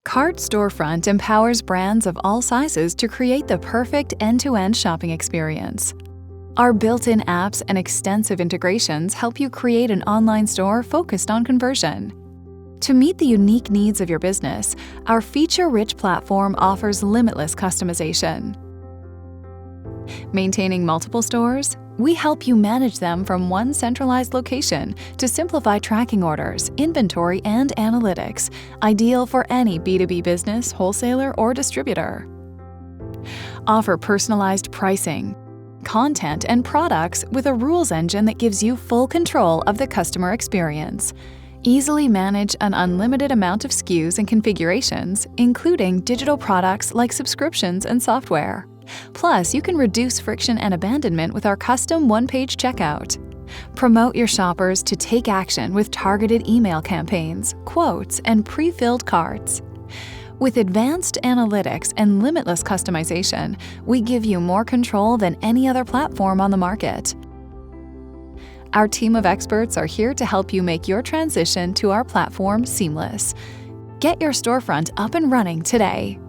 Cart Storefront empowers brands of all sizes to create the perfect end-to-end shopping experience. Our built-in apps and extensive integrations help you create an online store focused on conversion. To meet the unique needs of your business, our feature-rich platform offers limitless customization. Maintaining multiple stores? We help you manage them from one centralized location to simplify tracking orders, inventory, and analytics, ideal for any B2B business, wholesaler, or distributor. Offer personalized pricing, content, and products with a rules engine that gives you full control of the customer experience. Easily manage an unlimited amount of SKUs and configurations, including digital products like subscriptions and software. Plus, you can reduce friction and abandonment with our custom one-page checkout. Promote your shoppers to take action with targeted email campaigns, quotes, and pre-filled carts. With advanced analytics and limitless customization, we give you more control than any other platform on the market. Our team of experts are here to help you make your transition to our platform seamless. Get your storefront up and running today.